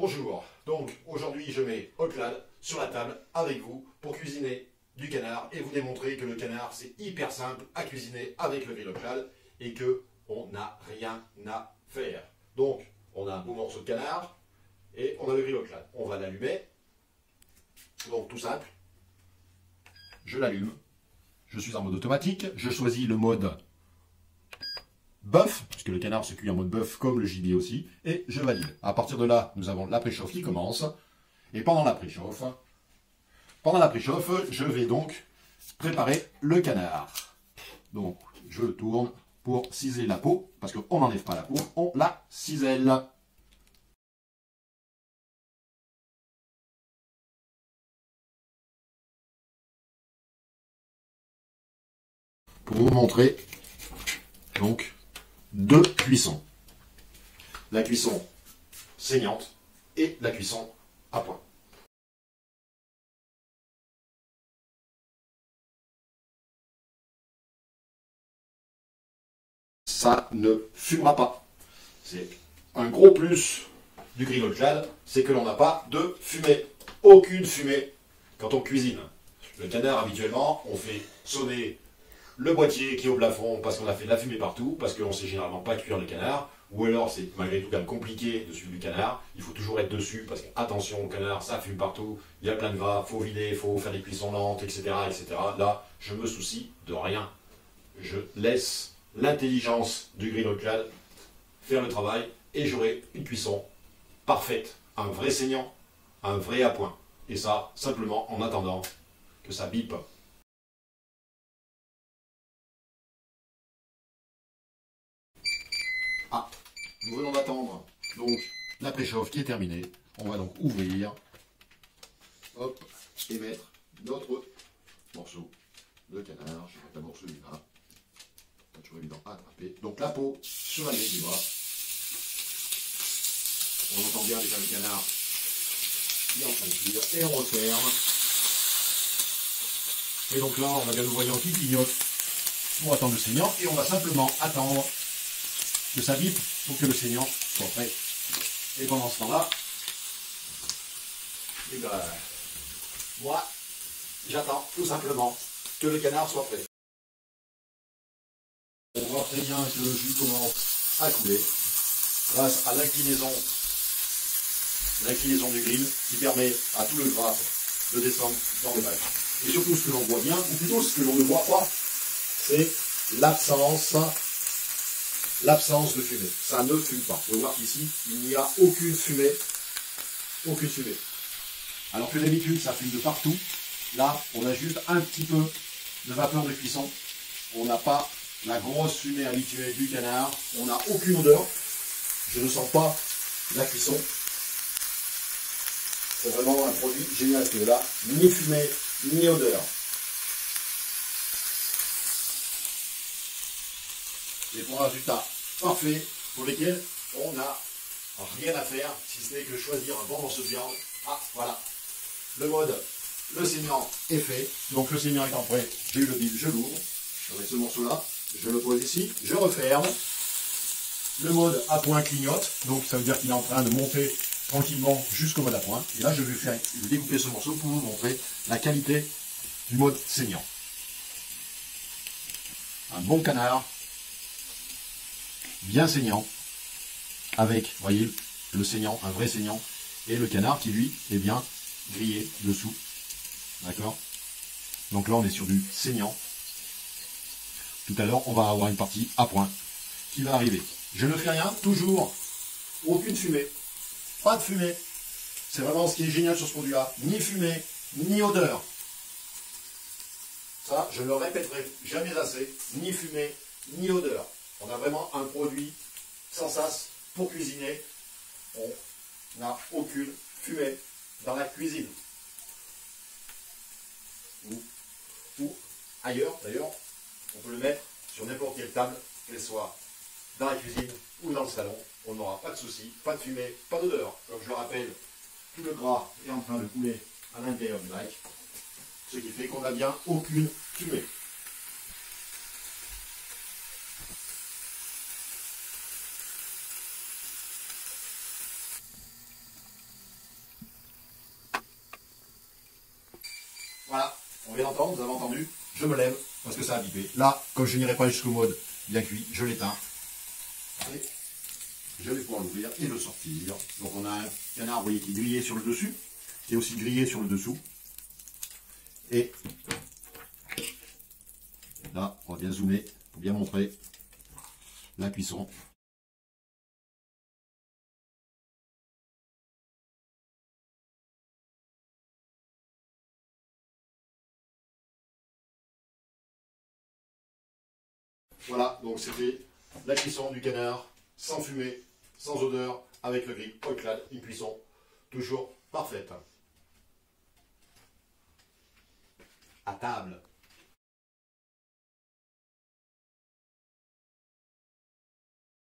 Bonjour, donc aujourd'hui je mets Hot-Lad sur la table avec vous pour cuisiner du canard et vous démontrer que le canard c'est hyper simple à cuisiner avec le grill Hot-Lad et que on n'a rien à faire. Donc on a un beau morceau de canard et on a le grill Hot-Lad. On va l'allumer, donc tout simple, je l'allume, je suis en mode automatique, je choisis le mode bœuf, puisque le canard se cuit en mode bœuf comme le gibier aussi, et je valide. À partir de là, nous avons la préchauffe qui commence, et pendant la préchauffe, je vais donc préparer le canard. Donc, je tourne pour ciseler la peau, parce qu'on n'enlève pas la peau, on la cisèle. Pour vous montrer, donc, deux cuissons. La cuisson saignante et la cuisson à point. Ça ne fumera pas. C'est un gros plus du grill Hot-Lad, c'est que l'on n'a pas de fumée. Aucune fumée quand on cuisine. Le canard, habituellement, on fait sonner le boîtier qui est au plafond parce qu'on a fait de la fumée partout, parce qu'on ne sait généralement pas cuire le canard, ou alors c'est malgré tout quand même compliqué de suivre du canard, il faut toujours être dessus, parce que attention, le canard, ça fume partout, il y a plein de va, faut vider, faut faire des cuissons lentes, etc., etc. Là, je me soucie de rien. Je laisse l'intelligence du grill Hot-Lad faire le travail, et j'aurai une cuisson parfaite, un vrai saignant, un vrai appoint. Et ça, simplement en attendant que ça bip. Ah, nous venons d'attendre donc la préchauffe qui est terminée. On va donc ouvrir, hop, et mettre notre morceau de canard. Je vais mettre d'abord celui-là. Pas toujours évident à attraper. Donc la peau sur la ligne du bras. On entend bien déjà le canard qui est en train de cuire. Et on referme. Et donc là, on a bien le voyant qui clignote pour attendre le saignant. Et on va simplement attendre que ça bip pour que le saignant soit prêt. Et pendant ce temps-là, eh ben, moi, j'attends tout simplement que le canard soit prêt. On voit très bien que le jus commence à couler grâce à l'inclinaison du grill qui permet à tout le gras de descendre dans le bac. Et surtout ce que l'on voit bien, ou plutôt ce que l'on ne voit pas, c'est l'absence de fumée. Ça ne fume pas. Vous pouvez voir qu'ici, il n'y a aucune fumée. Aucune fumée. Alors que d'habitude, ça fume de partout. Là, on a juste un petit peu de vapeur de cuisson. On n'a pas la grosse fumée habituelle du canard. On n'a aucune odeur. Je ne sens pas la cuisson. C'est vraiment un produit génial. Parce que là, ni fumée, ni odeur. Et pour un résultat parfait, pour lesquels on n'a rien à faire, si ce n'est que choisir un bon morceau de viande. Ah, voilà. Le mode, le saignant est fait. Donc le saignant étant prêt, j'ai eu le bip, je l'ouvre. Je mets ce morceau-là, je le pose ici, je referme. Le mode à point clignote, donc ça veut dire qu'il est en train de monter tranquillement jusqu'au mode à point. Et là, je vais découper ce morceau pour vous montrer la qualité du mode saignant. Un bon canard, bien saignant, avec, vous voyez, le saignant, un vrai saignant, et le canard qui, lui, est bien grillé dessous. D'accord? Donc là, on est sur du saignant. Tout à l'heure, on va avoir une partie à point qui va arriver. Je ne fais rien, toujours aucune fumée. Pas de fumée. C'est vraiment ce qui est génial sur ce produit-là. Ni fumée, ni odeur. Ça, je ne le répéterai jamais assez. Ni fumée, ni odeur. On a vraiment un produit sans sas pour cuisiner. On n'a aucune fumée dans la cuisine. Ou ailleurs, d'ailleurs, on peut le mettre sur n'importe quelle table, qu'elle soit dans la cuisine ou dans le salon. On n'aura pas de souci, pas de fumée, pas d'odeur. Comme je le rappelle, tout le gras est en train de couler à l'intérieur du bac, ce qui fait qu'on n'a bien aucune fumée. On vient d'entendre, vous avez entendu, je me lève parce que ça a bipé. Là, comme je n'irai pas jusqu'au mode bien cuit, je l'éteins. Et je vais pouvoir l'ouvrir et le sortir. Donc on a un canard, vous voyez, qui est grillé sur le dessus, qui est aussi grillé sur le dessous. Et là, on va bien zoomer pour bien montrer la cuisson. Voilà, donc c'était la cuisson du canard, sans fumée, sans odeur, avec le grill All-Clad, une cuisson toujours parfaite. À table.